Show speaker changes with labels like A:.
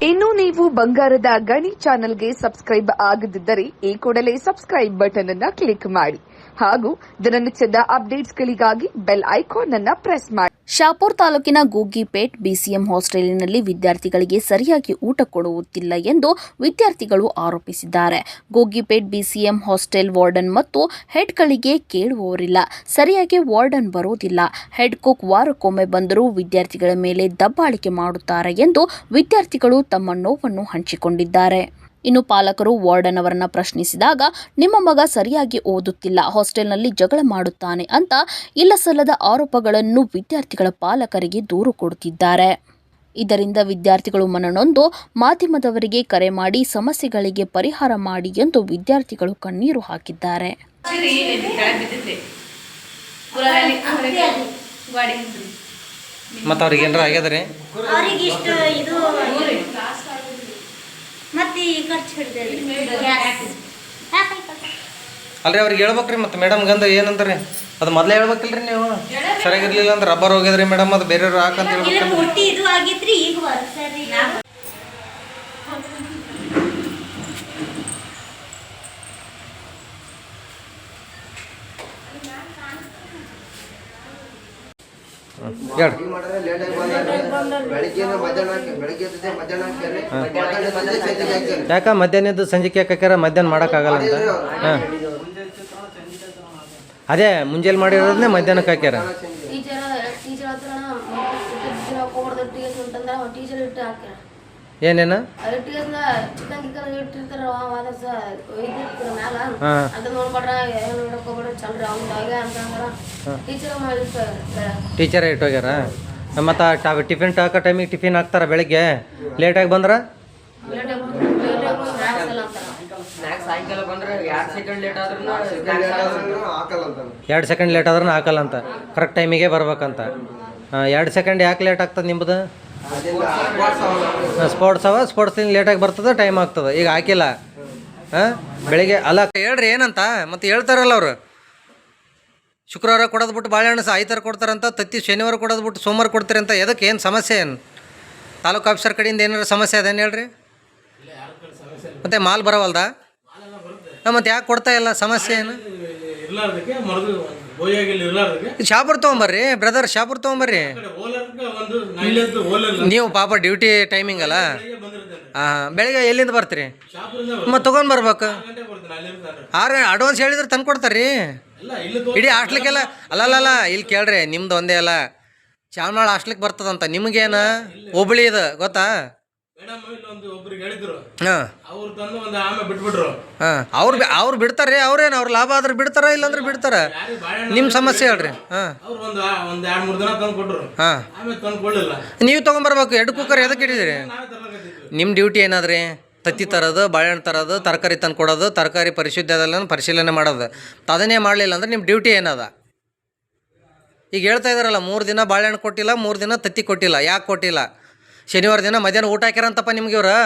A: ಇನ್ನು ನೀವು ಬಂಗಾರದ ಗಣಿ ಚಾನೆಲ್ಗೆ ಸಬ್ಸ್ಕ್ರೈಬ್ ಆಗದಿದ್ದರೆ ಈ ಕೂಡಲೇ ಸಬ್ಸ್ಕ್ರೈಬ್ ಬಟನ್ ಅನ್ನು ಕ್ಲಿಕ್ ಮಾಡಿ ಹಾಗೂ ದಿನನಿತ್ಯದ ಅಪ್ಡೇಟ್ಸ್ಗಳಿಗಾಗಿ ಬೆಲ್ ಐಕಾನ್ ಅನ್ನು ಪ್ರೆಸ್ ಮಾಡಿ.
B: ಶಾಪುರ್ ತಾಲೂಕಿನ ಗೂಗಿಪೇಟ್ ಬಿಸಿಎಂ ಹಾಸ್ಟೆಲ್ನಲ್ಲಿ ವಿದ್ಯಾರ್ಥಿಗಳಿಗೆ ಸರಿಯಾಗಿ ಊಟ ಕೊಡುತ್ತಿಲ್ಲ ಎಂದು ವಿದ್ಯಾರ್ಥಿಗಳು ಆರೋಪಿಸಿದ್ದಾರೆ. ಗೂಗಿಪೇಟ್ ಬಿಸಿಎಂ ಹಾಸ್ಟೆಲ್ ವಾರ್ಡನ್ ಮತ್ತು ಹೆಡ್ಗಳಿಗೆ ಕೇಳುವವರಿಲ್ಲ, ಸರಿಯಾಗಿ ವಾರ್ಡನ್ ಬರೋದಿಲ್ಲ, ಹೆಡ್ ಕುಕ್ ವಾರಕ್ಕೊಮ್ಮೆ ಬಂದರೂ ವಿದ್ಯಾರ್ಥಿಗಳ ಮೇಲೆ ದಬ್ಬಾಳಿಕೆ ಮಾಡುತ್ತಾರೆ ಎಂದು ವಿದ್ಯಾರ್ಥಿಗಳು ತಮ್ಮ ನೋವನ್ನು ಹಂಚಿಕೊಂಡಿದ್ದಾರೆ. ಇನ್ನು ಪಾಲಕರು ವಾರ್ಡನ್ ಅವರನ್ನ ಪ್ರಶ್ನಿಸಿದಾಗ, ನಿಮ್ಮ ಮಗ ಸರಿಯಾಗಿ ಓದುತ್ತಿಲ್ಲ, ಹಾಸ್ಟೆಲ್ನಲ್ಲಿ ಜಗಳ ಮಾಡುತ್ತಾನೆ ಅಂತ ಇಲ್ಲಸಲ್ಲದ ಆರೋಪಗಳನ್ನು ವಿದ್ಯಾರ್ಥಿಗಳ ಪಾಲಕರಿಗೆ ದೂರು ಕೊಡುತ್ತಿದ್ದಾರೆ. ಇದರಿಂದ ವಿದ್ಯಾರ್ಥಿಗಳು ಮನನೊಂದು ಮಾಧ್ಯಮದವರಿಗೆ ಕರೆ ಮಾಡಿ ಸಮಸ್ಯೆಗಳಿಗೆ ಪರಿಹಾರ ಮಾಡಿ ಎಂದು ವಿದ್ಯಾರ್ಥಿಗಳು ಕಣ್ಣೀರು ಹಾಕಿದ್ದಾರೆ.
C: ಅಲ್ರಿ ಅವ್ರಿಗೆ ಹೇಳ್ಬೇಕ್ರಿ, ಮತ್ತು ಮೇಡಮ್ ಗಂದ ಏನಂದ್ರಿ ಅದು ಮೊದಲೇ ಹೇಳ್ಬೇಕಿಲ್ರಿ ನೀವು. ಸರಿಯಾಗಿರ್ಲಿಲ್ಲ ಅಂದ್ರೆ ರಬ್ಬರ್ ಹೋಗಿದ್ರಿ ಮೇಡಮ್, ಅದು ಬೇರೆಯವ್ರು ಹಾಕಂತ ಹೇಳ್ಬೇಕು. ಯಾಕ ಮಧ್ಯಾಹ್ನದ್ದು ಸಂಜೆಗೆ ಹಾಕ್ಯಾರ, ಮಧ್ಯಾಹ್ನ ಮಾಡೋಕ್ಕಾಗಲ್ಲ ಅಂತ. ಹಾಂ, ಅದೇ ಮುಂಜಾನೆ ಮಾಡಿರೋದನ್ನೇ ಮಧ್ಯಾಹ್ನಕ್ಕೆ ಹಾಕ್ಯಾರ. ಏನೇನು ಟೀಚರೇ ಇಟ್ಟೋಗ್ಯಾರ. ಮತ್ತು ಟಿಫಿನ್ ಹಾಕೋ ಟೈಮಿಗೆ ಟಿಫಿನ್ ಹಾಕ್ತಾರ, ಬೆಳಿಗ್ಗೆ ಲೇಟಾಗಿ ಬಂದ್ರೆ 2 ಸೆಕೆಂಡ್ ಲೇಟ್ ಆದ್ರೂ ಹಾಕಲ್ಲ ಅಂತ, ಕರೆಕ್ಟ್ ಟೈಮಿಗೆ ಬರ್ಬೇಕಂತ. 2 ಸೆಕೆಂಡ್ ಯಾಕೆ ಲೇಟ್ ಆಗ್ತದೆ ನಿಮ್ಮದು? ಸ್ಪೋರ್ಟ್ಸಿಂದ ಲೇಟಾಗಿ ಬರ್ತದೆ, ಟೈಮ್ ಆಗ್ತದೆ. ಈಗ ಹಾಕಿಲ್ಲ, ಹಾಂ ಬೆಳಿಗ್ಗೆ ಅಲ್ಲ ಹೇಳ್ರಿ ಏನಂತ ಮತ್ತು ಹೇಳ್ತಾರಲ್ಲ ಅವರು. ಶುಕ್ರವಾರ ಕೊಡೋದ್ಬಿಟ್ಟು ಬಾಳೆಹಣ್ಣು ಆಯ್ತಾರ ಕೊಡ್ತಾರಂತ, ತತ್ತಿ ಶನಿವಾರ ಕೊಡೋದ್ಬಿಟ್ಟು ಸೋಮವಾರ ಕೊಡ್ತೀರಂತ. ಎದಕ್ಕೆ ಏನು ಸಮಸ್ಯೆ? ಏನು ತಾಲೂಕು ಆಫೀಸರ್ ಕಡೆಯಿಂದ ಏನಾರು ಸಮಸ್ಯೆ ಅದೇನು ಹೇಳ್ರಿ? ಮತ್ತು ಮಾಲ್ ಬರವಲ್ದ? ಮತ್ತು ಯಾಕೆ ಕೊಡ್ತಾ ಇಲ್ಲ? ಸಮಸ್ಯೆ ಏನು? ಶಾಪುರ್ ತೊಗೊಂಬರ್ರಿ ಬ್ರದರ್, ಶಾಪುರ್ ತೊಗೊಂಬರ್ರಿ. ನೀವು ಪಾಪ ಡ್ಯೂಟಿ ಟೈಮಿಂಗ್ ಅಲ್ಲ. ಹಾಂ, ಬೆಳಿಗ್ಗೆ ಎಲ್ಲಿಂದ ಬರ್ತೀರಿ? ಮತ್ತು ತೊಗೊಂಡು ಬರ್ಬೇಕು. ಅಡ್ವಾನ್ಸ್ ಹೇಳಿದ್ರೆ ತಂದು ಕೊಡ್ತಾರ್ರಿ ಇಡೀ ಹಾಸ್ಟ್ಲಿಕ್ಕೆಲ್ಲ. ಅಲ್ಲಲ್ಲ ಇಲ್ಲಿ ಕೇಳ್ರಿ, ನಿಮ್ದು ಒಂದೇ ಅಲ್ಲ, ಚಾಮನಾಳ ಹಾಸ್ಟ್ಲಿಕ್ಕೆ ಬರ್ತದಂತ. ನಿಮಗೇನು ಹುಬ್ಳಿ ಇದು ಗೊತ್ತಾ? ಹಾಂ, ಅವ್ರು ಬಿಡ್ತಾರ್ರಿ. ಅವ್ರೇನು ಅವ್ರ ಲಾಭ ಆದ್ರೆ ಬಿಡ್ತಾರ, ಇಲ್ಲಾಂದ್ರೆ ಬಿಡ್ತಾರ. ನಿಮ್ಮ ಸಮಸ್ಯೆ ಹೇಳ್ರಿ. ಹಾಂ ಹಾಂ, ನೀವು ತೊಗೊಂಬರ್ಬೇಕು. 2 ಕುಕ್ಕರ್ ಎದಕ್ಕೆ ಇಟ್ಟಿದ್ದೀರಿ? ನಿಮ್ಮ ಡ್ಯೂಟಿ ಏನಾದ್ರಿ? ತತ್ತಿ ತರೋದು, ಬಾಳೆಹಣ್ಣು ತರೋದು, ತರಕಾರಿ ತಂದು ಕೊಡೋದು, ತರಕಾರಿ ಪರಿಶುದ್ಧದಲ್ಲ ಪರಿಶೀಲನೆ ಮಾಡೋದು. ಅದನ್ನೇ ಮಾಡಲಿಲ್ಲ ಅಂದ್ರೆ ನಿಮ್ಮ ಡ್ಯೂಟಿ ಏನದ? ಈಗ ಹೇಳ್ತಾ ಇದ್ದಾರಲ್ಲ, 3 ದಿನ ಬಾಳೆಹಣ್ಣು ಕೊಟ್ಟಿಲ್ಲ, 3 ದಿನ ತತ್ತಿ ಕೊಟ್ಟಿಲ್ಲ. ಯಾಕೆ ಕೊಟ್ಟಿಲ್ಲ? ಶನಿವಾರ ದಿನ ಮಧ್ಯಾಹ್ನ ಊಟ ಹಾಕ್ಯಾರಂತಪ್ಪ ನಿಮ್ಗೆ ಇವ್ರು.